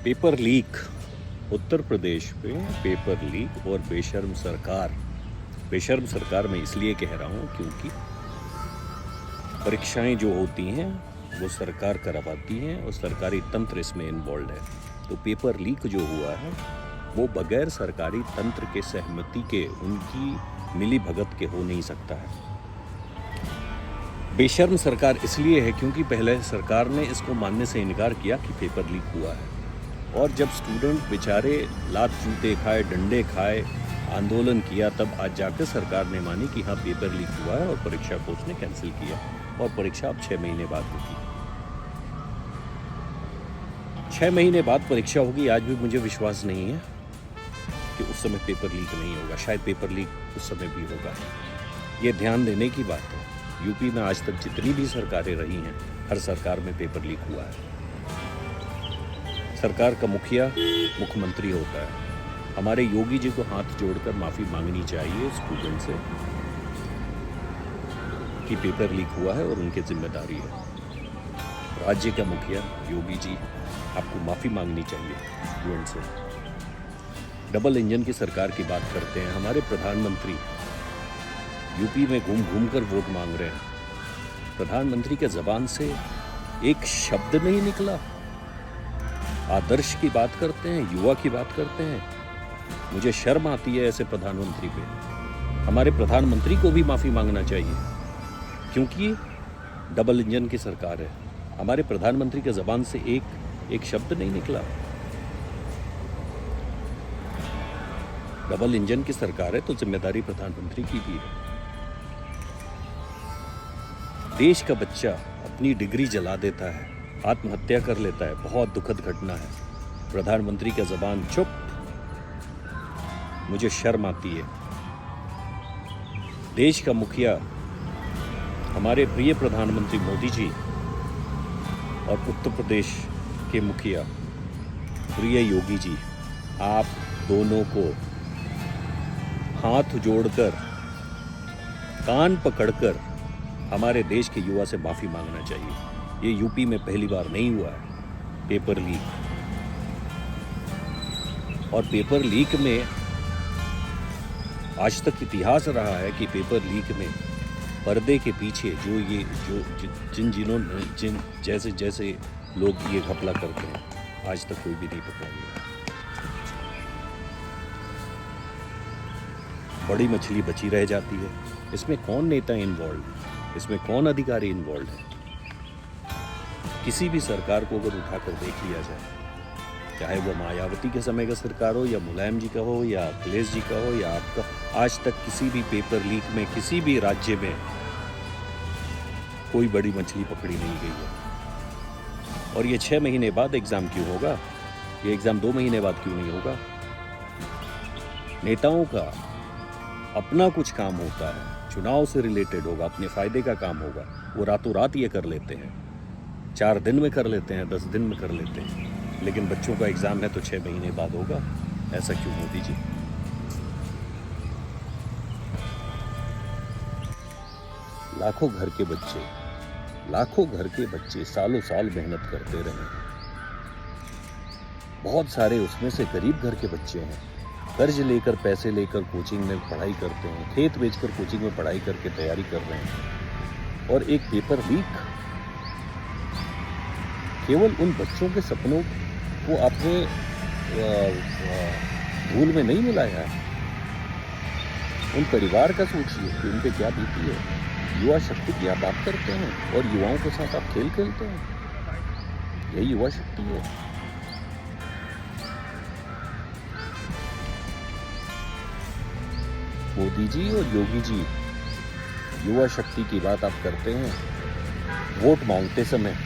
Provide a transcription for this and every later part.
Paper leak Uttar Pradesh में paper leak और बेशर्म सरकार मैं इसलिए कह रहा हूँ क्योंकि परीक्षाएं जो होती हैं वो सरकार करवाती हैं और सरकारी तंत्र इसमें इन्वॉल्व है। तो पेपर लीक जो हुआ है वो बगैर सरकारी तंत्र के सहमति के, उनकी मिली भगत के हो नहीं सकता है। बेशर्म सरकार इसलिए है क्योंकि पहले सरकार ने इसको मानने से इनकार किया कि पेपर लीक हुआ है, और जब स्टूडेंट बेचारे लात जूते खाए, डंडे खाए, आंदोलन किया, तब आज जाकर सरकार ने मानी कि हाँ पेपर लीक हुआ है और परीक्षा को उसने कैंसिल किया और परीक्षा अब 6 महीने बाद होगी। 6 महीने बाद परीक्षा होगी। आज भी मुझे विश्वास नहीं है कि उस समय पेपर लीक नहीं होगा। शायद पेपर लीक उस समय भी होगा। ये ध्यान देने की बात है। यूपी में आज तक जितनी भी सरकारें रही हैं, हर सरकार में पेपर लीक हुआ है। सरकार का मुखिया मुख्यमंत्री होता है। हमारे योगी जी को हाथ जोड़कर माफ़ी मांगनी चाहिए स्टूडेंट से कि पेपर लीक हुआ है और उनकी जिम्मेदारी है। राज्य का मुखिया योगी जी, आपको माफ़ी मांगनी चाहिए स्टूडेंट से। डबल इंजन की सरकार की बात करते हैं। हमारे प्रधानमंत्री यूपी में घूम घूम कर वोट मांग रहे हैं। प्रधानमंत्री के ज़बान से एक शब्द नहीं निकला। आदर्श की बात करते हैं, युवा की बात करते हैं। मुझे शर्म आती है ऐसे प्रधानमंत्री पे। हमारे प्रधानमंत्री को भी माफ़ी मांगना चाहिए क्योंकि डबल इंजन की सरकार है। हमारे प्रधानमंत्री के ज़बान से एक शब्द नहीं निकला। डबल इंजन की सरकार है तो जिम्मेदारी प्रधानमंत्री की भी है। देश का बच्चा अपनी डिग्री जला देता है, आत्महत्या कर लेता है, बहुत दुखद घटना है। प्रधानमंत्री का ज़बान चुप। मुझे शर्म आती है। देश का मुखिया हमारे प्रिय प्रधानमंत्री मोदी जी और उत्तर प्रदेश के मुखिया प्रिय योगी जी, आप दोनों को हाथ जोड़कर, कान पकड़कर हमारे देश के युवा से माफ़ी मांगना चाहिए। ये यूपी में पहली बार नहीं हुआ है पेपर लीक। और पेपर लीक में आज तक इतिहास रहा है कि पेपर लीक में पर्दे के पीछे जिन जैसे लोग ये घपला करते हैं, आज तक कोई भी नहीं पकड़ा गया। बड़ी मछली बची रह जाती है। इसमें कौन नेता इन्वॉल्व है? इसमें कौन अधिकारी इन्वॉल्व है? किसी भी सरकार को अगर उठाकर देख लिया जाए, चाहे वो मायावती के समय का सरकार हो या मुलायम जी का हो या अखिलेश जी का हो या आपका, आज तक किसी भी पेपर लीक में किसी भी राज्य में कोई बड़ी मछली पकड़ी नहीं गई है। और ये 6 महीने बाद एग्ज़ाम क्यों होगा? ये एग्ज़ाम 2 महीने बाद क्यों नहीं होगा? नेताओं का अपना कुछ काम होता है, चुनाव से रिलेटेड होगा, अपने फ़ायदे का काम होगा, वो रातों रात ये कर लेते हैं। 4 दिन में कर लेते हैं, 10 दिन में कर लेते हैं। लेकिन बच्चों का एग्ज़ाम है तो 6 महीने बाद होगा। ऐसा क्यों मोदी जी? लाखों घर के बच्चे सालों साल मेहनत करते रहे। बहुत सारे उसमें से गरीब घर के बच्चे हैं, कर्ज लेकर, पैसे लेकर कोचिंग में पढ़ाई करते हैं, खेत बेचकर कोचिंग में पढ़ाई करके तैयारी कर रहे हैं। और एक पेपर लीक केवल उन बच्चों के सपनों को आपने धूल में नहीं मिलाया है। उन परिवार का सोचिए कि उन पे क्या बीती है। युवा शक्ति की आप बात करते हैं और युवाओं के साथ आप खेल खेलते हैं। यही युवा शक्ति है। मोदी जी और योगी जी, युवा शक्ति की बात आप करते हैं। वोट मांगते समय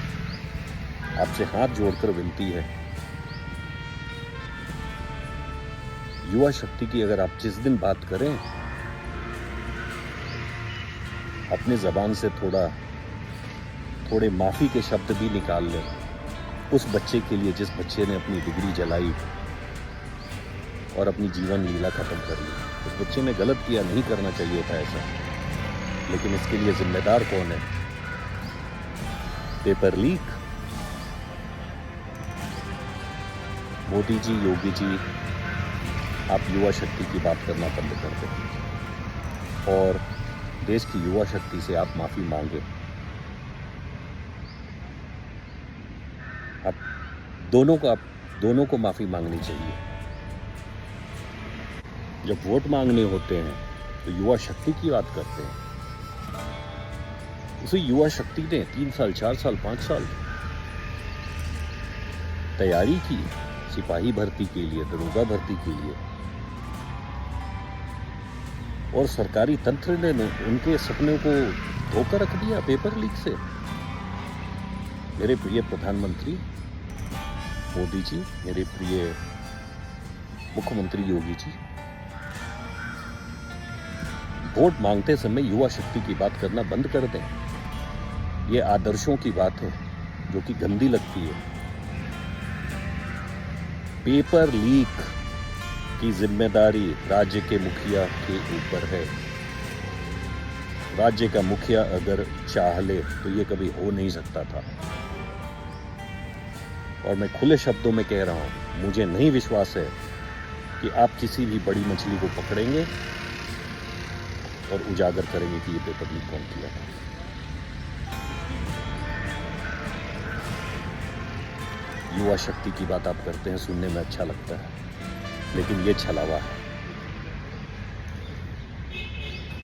आपसे हाथ जोड़कर विनती है, युवा शक्ति की अगर आप जिस दिन बात करें, अपने ज़बान से थोड़े माफ़ी के शब्द भी निकाल लें उस बच्चे के लिए जिस बच्चे ने अपनी डिग्री जलाई और अपनी जीवन लीला खत्म कर ली। उस बच्चे ने गलत किया, नहीं करना चाहिए था ऐसा, लेकिन इसके लिए जिम्मेदार कौन है? Paper leak. मोदी जी, योगी जी, आप युवा शक्ति की बात करना बंद कर दें और देश की युवा शक्ति से आप माफ़ी मांगे। आप दोनों को माफ़ी मांगनी चाहिए। जब वोट मांगने होते हैं तो युवा शक्ति की बात करते हैं। उसे युवा शक्ति ने 3 साल, 4 साल, 5 साल तैयारी की सिपाही भर्ती के लिए, दरोगा भर्ती के लिए, और सरकारी तंत्र ने उनके सपनों को धोखा रख दिया पेपर लीक से। मेरे प्रिय प्रधानमंत्री मोदी जी, मेरे प्रिय मुख्यमंत्री योगी जी, वोट मांगते समय युवा शक्ति की बात करना बंद कर दें। ये आदर्शों की बात है जो कि गंदी लगती है। पेपर लीक की जिम्मेदारी राज्य के मुखिया के ऊपर है। राज्य का मुखिया अगर चाह ले तो ये कभी हो नहीं सकता था। और मैं खुले शब्दों में कह रहा हूं, मुझे नहीं विश्वास है कि आप किसी भी बड़ी मछली को पकड़ेंगे और उजागर करेंगे कि ये पेपर लीक कौन किया था। युवा शक्ति की बात आप करते हैं, सुनने में अच्छा लगता है, लेकिन ये छलावा है।